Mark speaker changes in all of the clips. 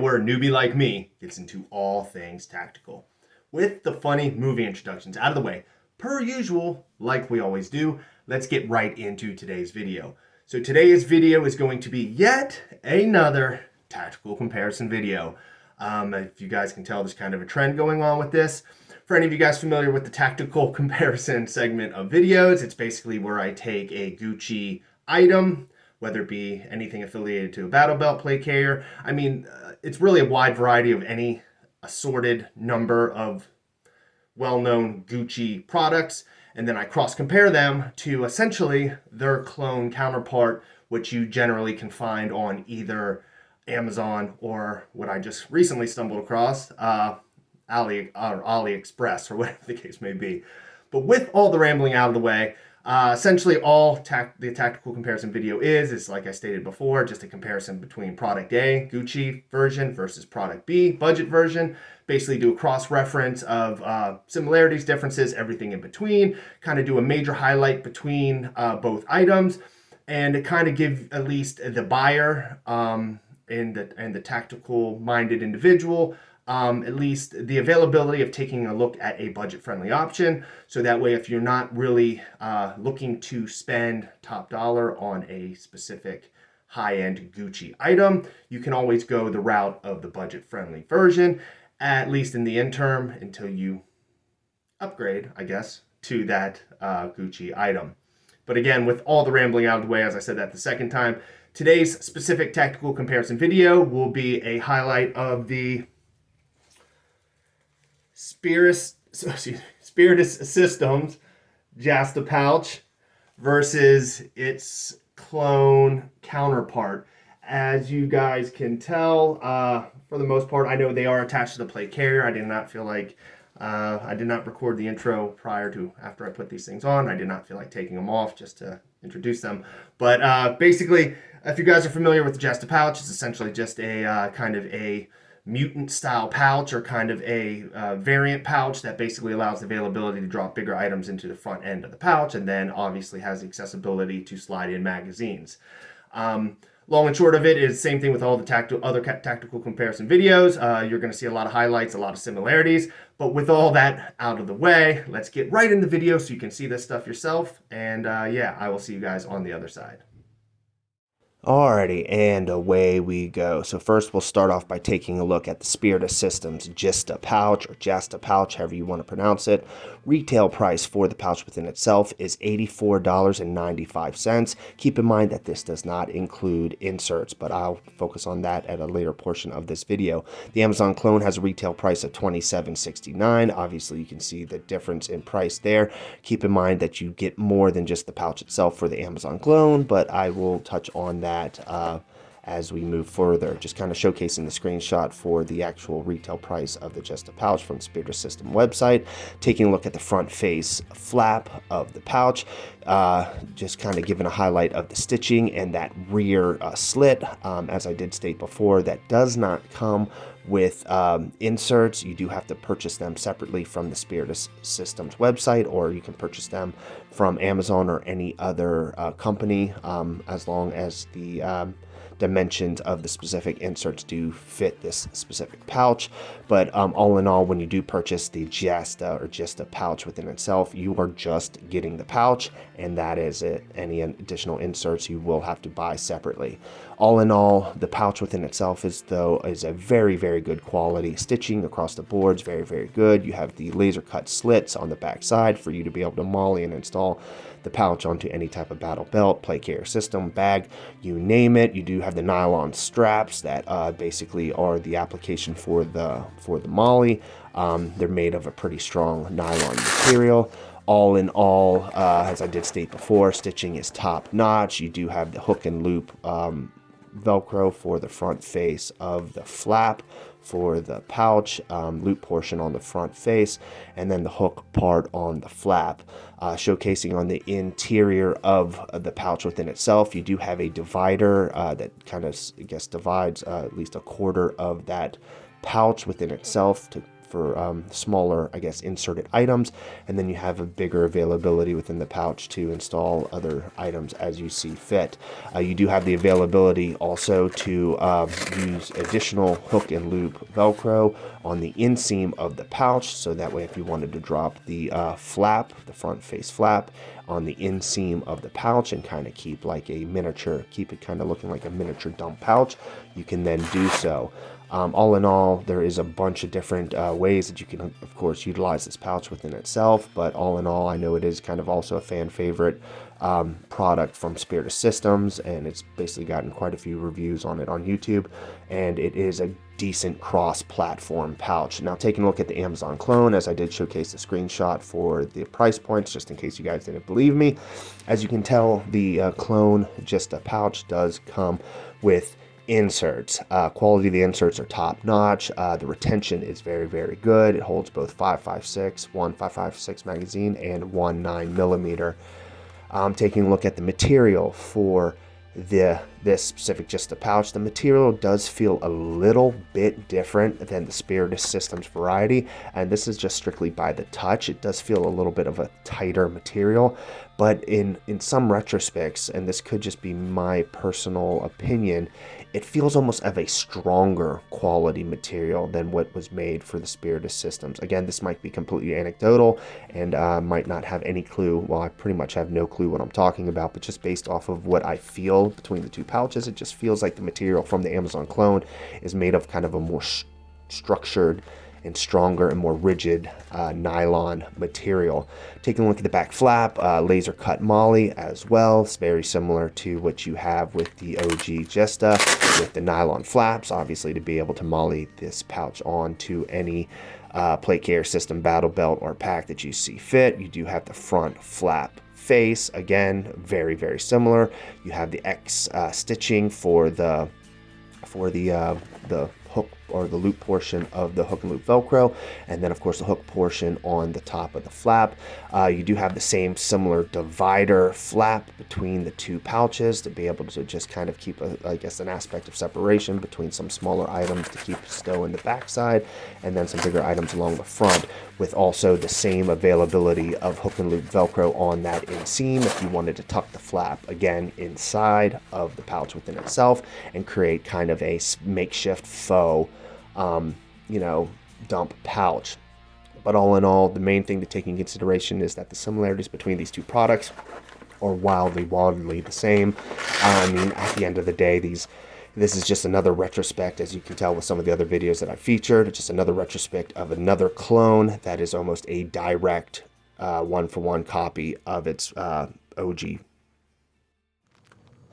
Speaker 1: where a newbie like me gets into all things tactical. With the funny movie introductions out of the way, per usual, like we always do, let's get right into today's video. So today's video is going to be yet another tactical comparison video. If you guys can tell, there's kind of a trend going on with this. For any of you guys familiar with the tactical comparison segment of videos, it's basically where I take a Gucci item, whether it be anything affiliated to a battle belt, plate carrier. I mean, it's really a wide variety of any assorted number of well-known Gucci products, and then I cross-compare them to essentially their clone counterpart, which you generally can find on either Amazon or what I just recently stumbled across, AliExpress, or whatever the case may be. But with all the rambling out of the way, essentially all the tactical comparison video is like I stated before, just a comparison between product A, Gucci version, versus product B, budget version. Basically do a cross-reference of similarities, differences, everything in between, kind of do a major highlight between both items, and kind of give at least the buyer and the tactical-minded individual at least the availability of taking a look at a budget-friendly option. So that way, if you're not really looking to spend top dollar on a specific high-end Gucci item, you can always go the route of the budget-friendly version, at least in the interim, until you upgrade, I guess, to that Gucci item. But again, with all the rambling out of the way, as I said that the second time, today's specific tactical comparison video will be a highlight of the Spiritus Systems JSTA pouch versus its clone counterpart. As you guys can tell, for the most part, I know they are attached to the plate carrier. I did not feel like I did not record the intro after I put these things on. I did not feel like taking them off just to introduce them. But basically, if you guys are familiar with the JSTA pouch, it's essentially just a kind of a mutant style pouch, or kind of a variant pouch that basically allows the availability to drop bigger items into the front end of the pouch, and then obviously has the accessibility to slide in magazines. Long and short of it is same thing with all the other tactical comparison videos. You're going to see a lot of highlights, a lot of similarities. But with all that out of the way, let's get right in the video so you can see this stuff yourself. And yeah, I will see you guys on the other side.
Speaker 2: Alrighty, and away we go. So first we'll start off by taking a look at the Spiritus Systems JSTA pouch, or JSTA pouch, however you want to pronounce it. Retail price for the pouch within itself is $84.95. Keep in mind that this does not include inserts, but I'll focus on that at a later portion of this video. The Amazon clone has a retail price of $27.69. Obviously, you can see the difference in price there. Keep in mind that you get more than just the pouch itself for the Amazon clone, but I will touch on that as we move further, just kind of showcasing the screenshot for the actual retail price of the JSTA pouch from the Spiritus System website. Taking a look at the front face flap of the pouch, just kind of giving a highlight of the stitching and that rear slit. As I did state before, that does not come with inserts. You do have to purchase them separately from the Spiritus Systems website, or you can purchase them from Amazon or any other company, as long as the dimensions of the specific inserts do fit this specific pouch. But all in all, when you do purchase the JSTA pouch within itself, you are just getting the pouch, and that is it. Any additional inserts you will have to buy separately. All in all, the pouch within itself is a very, very good quality. Stitching across the boards, very, very good. You have the laser cut slits on the back side for you to be able to molly and install the pouch onto any type of battle belt, plate carrier system, bag, you name it. You do have the nylon straps that basically are the application for the molly. They're made of a pretty strong nylon material. All in all, as I did state before, stitching is top notch. You do have the hook and loop Velcro for the front face of the flap for the pouch, loop portion on the front face, and then the hook part on the flap. Showcasing on the interior of the pouch within itself, you do have a divider that kind of, I guess, divides at least a quarter of that pouch within itself for smaller, I guess, inserted items, and then you have a bigger availability within the pouch to install other items as you see fit. You do have the availability also to use additional hook and loop Velcro on the inseam of the pouch, so that way if you wanted to drop the flap, the front face flap, on the inseam of the pouch and kind of keep it kind of looking like a miniature dump pouch, you can then do so. All in all, there is a bunch of different ways that you can, of course, utilize this pouch within itself, but all in all, I know it is kind of also a fan favorite product from Spiritus Systems, and it's basically gotten quite a few reviews on it on YouTube, and it is a decent cross-platform pouch. Now, taking a look at the Amazon clone, as I did showcase the screenshot for the price points, just in case you guys didn't believe me. As you can tell, the clone JSTA pouch does come with inserts. Quality of the inserts are top notch. The retention is very, very good. It holds both 5.56 magazine and one 9mm. Taking a look at the material for this specific JSTA pouch, the material does feel a little bit different than the Spiritus Systems variety, and this is just strictly by the touch. It does feel a little bit of a tighter material, but in some retrospects, and this could just be my personal opinion, it feels almost of a stronger quality material than what was made for the Spiritus Systems. Again, this might be completely anecdotal and might not have any clue. Well, I pretty much have no clue what I'm talking about, but just based off of what I feel between the two pouches, it just feels like the material from the Amazon clone is made of kind of a more structured and stronger and more rigid nylon material. Taking a look at the back flap, laser cut moly as well. It's very similar to what you have with the OG JSTA with the nylon flaps, obviously to be able to moly this pouch onto any plate carrier system, battle belt, or pack that you see fit. You do have the front flap face, again, very, very similar. You have the X stitching for the hook or the loop portion of the hook and loop Velcro, and then of course the hook portion on the top of the flap. You do have the same similar divider flap between the two pouches to be able to just kind of keep I guess an aspect of separation between some smaller items to keep stow in the backside, and then some bigger items along the front, with also the same availability of hook and loop Velcro on that inseam if you wanted to tuck the flap again inside of the pouch within itself and create kind of a makeshift faux dump pouch. But all in all, the main thing to take in consideration is that the similarities between these two products are wildly the same. I mean, at the end of the day, this is just another retrospect, as you can tell with some of the other videos that I featured, just another retrospect of another clone that is almost a direct one-for-one copy of its OG.
Speaker 3: What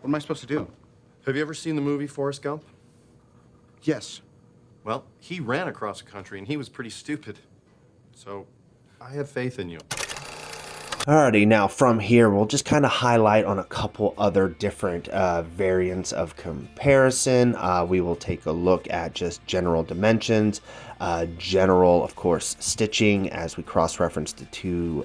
Speaker 3: am I supposed to do?
Speaker 4: Have you ever seen the movie Forrest Gump?
Speaker 3: Yes.
Speaker 4: Well, he ran across the country and he was pretty stupid. So, I have faith in you.
Speaker 2: Alrighty, now from here, we'll just kind of highlight on a couple other different variants of comparison. We will take a look at just general dimensions, general, of course, stitching as we cross-reference the two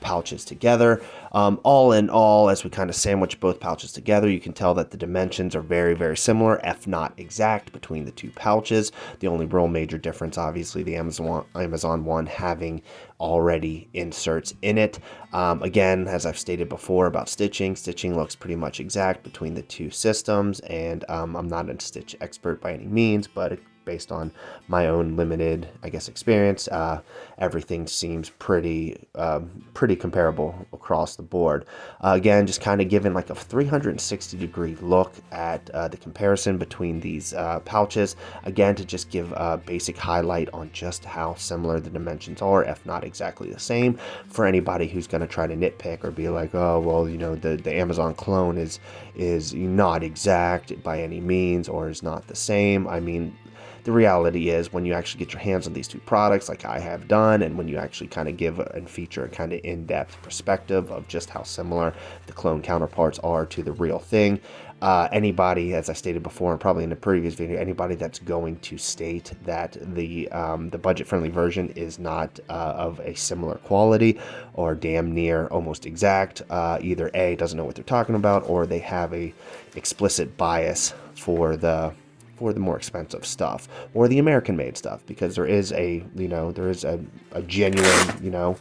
Speaker 2: pouches together. All in all, as we kind of sandwich both pouches together, you can tell that the dimensions are very, very similar, if not exact, between the two pouches. The only real major difference, obviously, the Amazon one having already inserts in it. Again, as I've stated before about stitching looks pretty much exact between the two systems, and I'm not a stitch expert by any means, but based on my own limited, I guess, experience, everything seems pretty comparable across the board. Again, just kind of giving like a 360-degree look at the comparison between these pouches. Again, to just give a basic highlight on just how similar the dimensions are, if not exactly the same, for anybody who's going to try to nitpick or be like, oh, well, the Amazon clone is not exact by any means or is not the same. I mean, the reality is when you actually get your hands on these two products like I have done, and when you actually kind of give and feature a kind of in-depth perspective of just how similar the clone counterparts are to the real thing, anybody, as I stated before and probably in the previous video, anybody that's going to state that the budget-friendly version is not of a similar quality or damn near almost exact, either A, doesn't know what they're talking about, or they have a explicit bias for the for the more expensive stuff or the American made stuff, because there is a genuine,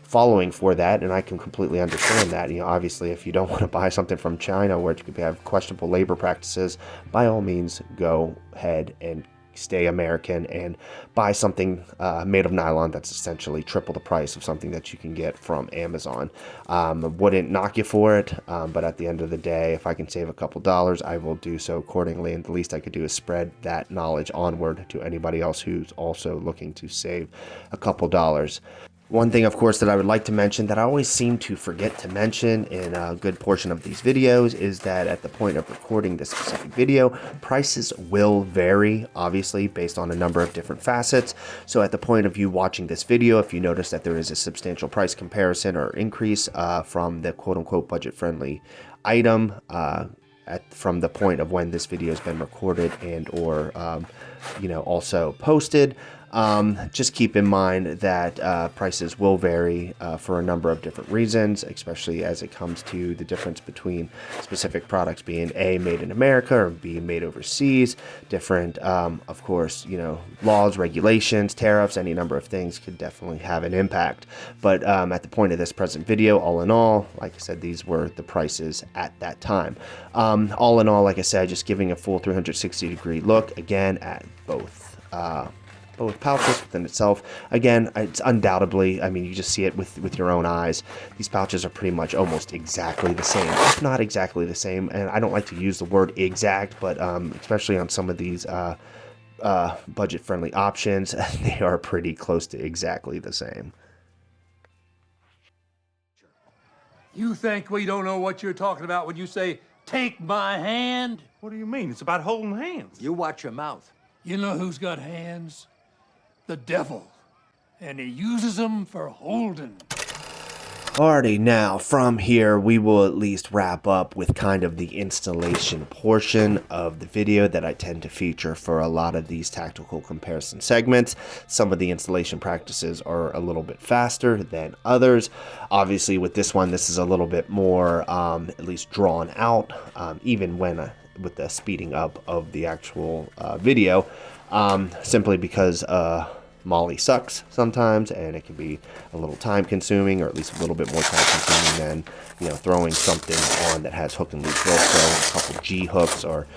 Speaker 2: following for that, and I can completely understand that. Obviously, if you don't want to buy something from China where it could have questionable labor practices, by all means go ahead and stay American and buy something made of nylon that's essentially triple the price of something that you can get from Amazon. Wouldn't knock you for it, but at the end of the day, if I can save a couple dollars, I will do so accordingly, and the least I could do is spread that knowledge onward to anybody else who's also looking to save a couple dollars. One thing, of course, that I would like to mention that I always seem to forget to mention in a good portion of these videos is that at the point of recording this specific video, prices will vary, obviously, based on a number of different facets. So at the point of you watching this video, if you notice that there is a substantial price comparison or increase from the quote-unquote budget-friendly item from the point of when this video has been recorded and or also posted, just keep in mind that prices will vary for a number of different reasons, especially as it comes to the difference between specific products being A, made in America, or B, made overseas. Different, of course, laws, regulations, tariffs, any number of things could definitely have an impact. But at the point of this present video, all in all, like I said, these were the prices at that time. All in all, like I said, just giving a full 360-degree look, again, at both pouches within itself. Again, it's undoubtedly, you just see it with your own eyes. These pouches are pretty much almost exactly the same, if not exactly the same. And I don't like to use the word exact, but especially on some of these budget-friendly options, they are pretty close to exactly the same.
Speaker 5: You think we don't know what you're talking about when you say, take my hand?
Speaker 6: What do you mean? It's about holding hands.
Speaker 5: You watch your mouth. You know who's got hands? The devil. And he uses them for holding.
Speaker 2: Alrighty, now from here we will at least wrap up with kind of the installation portion of the video that I tend to feature for a lot of these tactical comparison segments. Some of the installation practices are a little bit faster than others. Obviously with this one, this is a little bit more at least drawn out, even when with the speeding up of the actual video, simply because Molly sucks sometimes, and it can be a little time consuming, or at least a little bit more time consuming than throwing something on that has hook and loop Velcro, a couple G hooks, or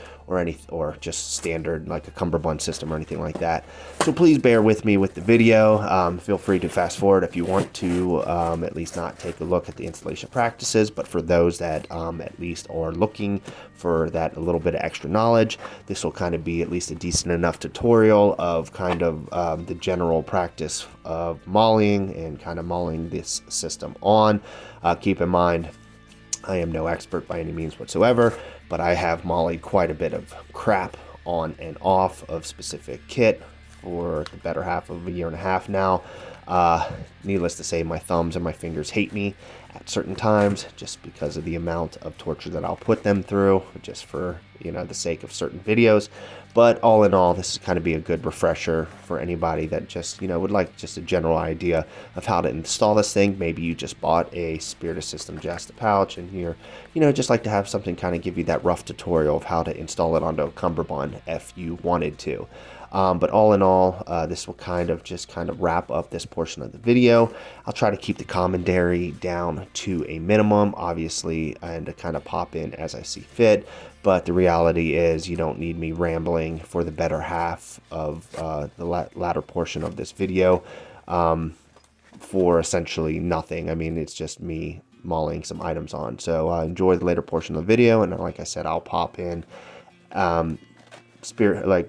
Speaker 2: just standard like a cummerbund system or anything like that. So please bear with me with the video. Feel free to fast forward if you want to at least not take a look at the installation practices, but for those that at least are looking for that a little bit of extra knowledge, this will kind of be at least a decent enough tutorial of kind of the general practice of mollying and kind of mollying this system on. Keep in mind, I am no expert by any means whatsoever, but I have mollied quite a bit of crap on and off of specific kit for the better half of a year and a half now. Needless to say, my thumbs and my fingers hate me at certain times just because of the amount of torture that I'll put them through just for, the sake of certain videos. But all in all, this is kind of be a good refresher for anybody that just, would like just a general idea of how to install this thing. Maybe you just bought a Spiritus system JSTA pouch and you're, just like to have something kind of give you that rough tutorial of how to install it onto a cummerbund if you wanted to. But all in all, this will kind of wrap up this portion of the video. I'll try to keep the commentary down to a minimum, obviously, and to kind of pop in as I see fit. But the reality is you don't need me rambling for the better half of the latter portion of this video for essentially nothing. It's just me mollying some items on. So enjoy the later portion of the video, and like I said, I'll pop in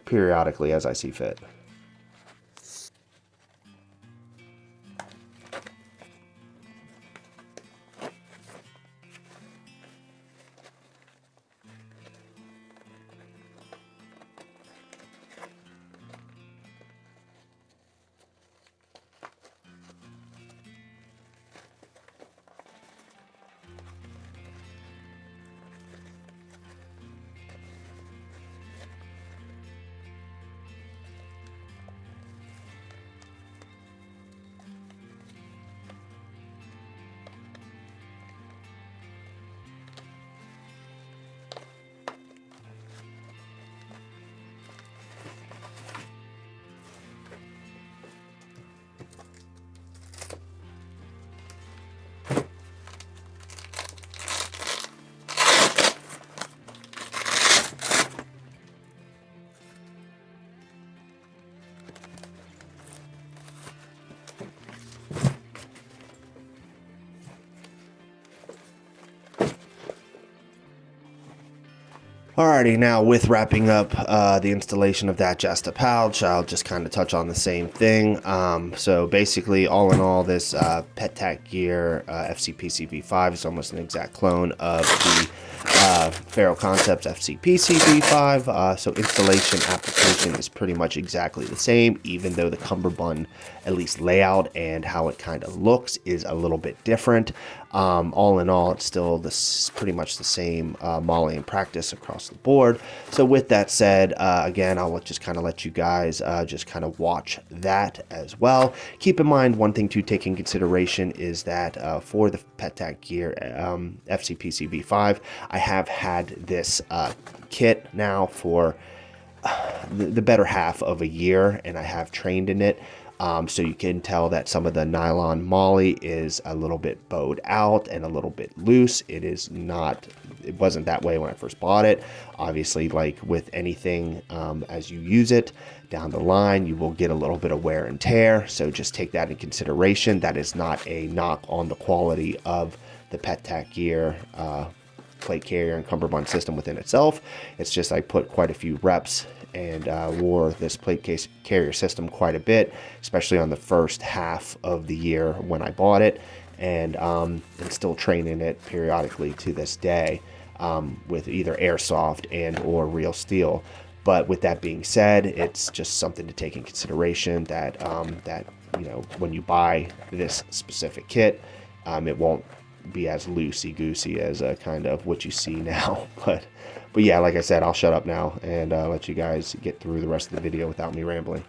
Speaker 2: periodically as I see fit. Alrighty, now with wrapping up the installation of that JSTA pouch, I'll just kind of touch on the same thing. So basically, all in all, this Pet Tac Gear FCPC V5 is almost an exact clone of the Faro Concepts FCPC V5. So installation application is pretty much exactly the same, even though the cummerbund, at least layout and how it kind of looks, is a little bit different. All in all, it's still pretty much the same molly in practice across the board. So with that said, again, I'll just kind of let you guys just kind of watch that as well. Keep in mind, one thing to take in consideration is that for the Pet Tac Gear FCPC V5, I have had this kit now for the better half of a year, and I have trained in it. So you can tell that some of the nylon molly is a little bit bowed out and a little bit loose. It wasn't that way when I first bought it. Obviously, like with anything, as you use it down the line, you will get a little bit of wear and tear. So just take that in consideration. That is not a knock on the quality of the Pet Tac Gear plate carrier and cummerbund system within itself. It's just I put quite a few reps and wore this plate case carrier system quite a bit, especially on the first half of the year when I bought it, and still training it periodically to this day with either airsoft and or real steel. But with that being said, it's just something to take in consideration that that when you buy this specific kit, it won't be as loosey-goosey as kind of what you see now. But yeah, like I said, I'll shut up now and let you guys get through the rest of the video without me rambling.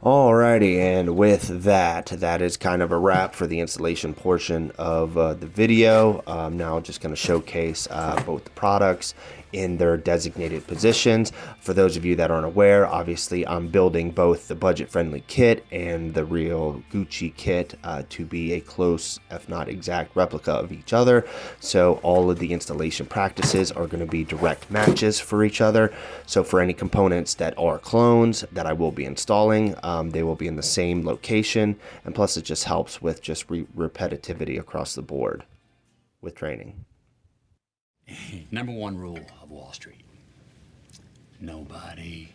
Speaker 2: Alrighty, and with that, that is kind of a wrap for the installation portion of the video. Now just going to showcase both the products in their designated positions. For those of you that aren't aware, obviously I'm building both the budget-friendly kit and the real Gucci kit to be a close, if not exact, replica of each other. So all of the installation practices are going to be direct matches for each other. So for any components that are clones that I will be installing, they will be in the same location, and plus it just helps with just repetitivity across the board with training.
Speaker 7: Number one rule of Wall Street: nobody,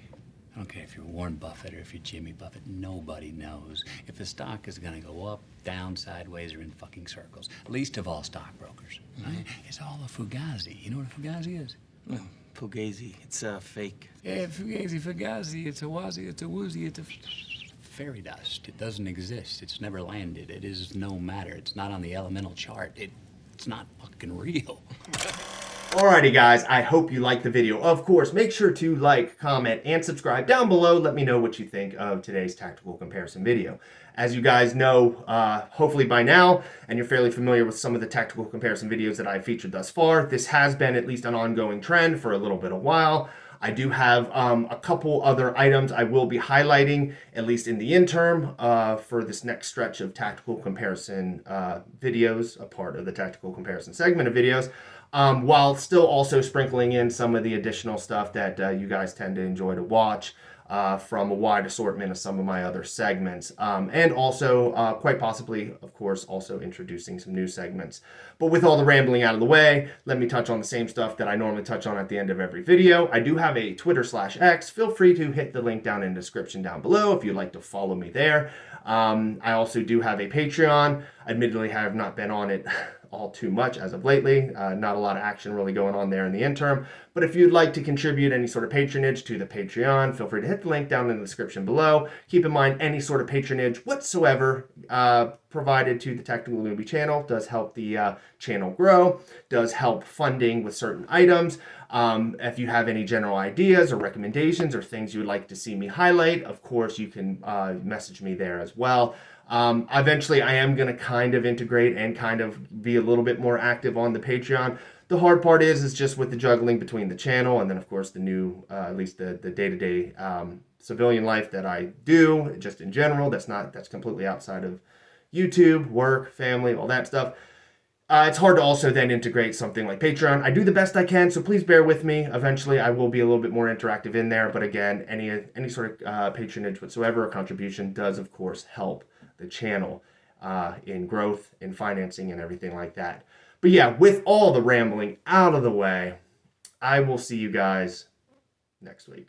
Speaker 7: I don't care if you're Warren Buffett or if you're Jimmy Buffett, nobody knows if the stock is going to go up, down, sideways, or in fucking circles. Least of all stockbrokers. Right? It's all a fugazi. You know what a fugazi is?
Speaker 8: Fugazi. It's fake.
Speaker 7: Yeah, fugazi. It's a wazi, it's a woozy, it's a fairy dust. It doesn't exist. It's never landed. It is no matter. It's not on the elemental chart. It's not fucking real.
Speaker 1: Alrighty guys, I hope you liked the video. Of course, make sure to like, comment, and subscribe down below. Let me know what you think of today's tactical comparison video. As you guys know, hopefully by now, and you're fairly familiar with some of the tactical comparison videos that I've featured thus far, this has been at least an ongoing trend for a little bit of while. I do have a couple other items I will be highlighting, at least in the interim, for this next stretch of tactical comparison videos, a part of the tactical comparison segment of videos, while still also sprinkling in some of the additional stuff that you guys tend to enjoy to watch from a wide assortment of some of my other segments. And also, quite possibly, of course, also introducing some new segments. But with all the rambling out of the way, let me touch on the same stuff that I normally touch on at the end of every video. I do have a Twitter/X. Feel free to hit the link down in the description down below if you'd like to follow me there. I also do have a Patreon. Admittedly, I have not been on it all too much as of lately. Not a lot of action really going on there in the interim. But if you'd like to contribute any sort of patronage to the Patreon, feel free to hit the link down in the description below. Keep in mind, any sort of patronage whatsoever provided to the Technical Newbie channel does help the channel grow, does help funding with certain items. If you have any general ideas or recommendations or things you would like to see me highlight, of course, you can message me there as well. Eventually, I am going to kind of integrate and kind of be a little bit more active on the Patreon. The hard part is just with the juggling between the channel and then, of course, the new, at least the day-to-day civilian life that I do, just in general. That's completely outside of YouTube, work, family, all that stuff. It's hard to also then integrate something like Patreon. I do the best I can, so please bear with me. Eventually, I will be a little bit more interactive in there. But again, any sort of patronage whatsoever or contribution does, of course, help the channel in growth, in financing, and everything like that. But yeah, with all the rambling out of the way, I will see you guys next week.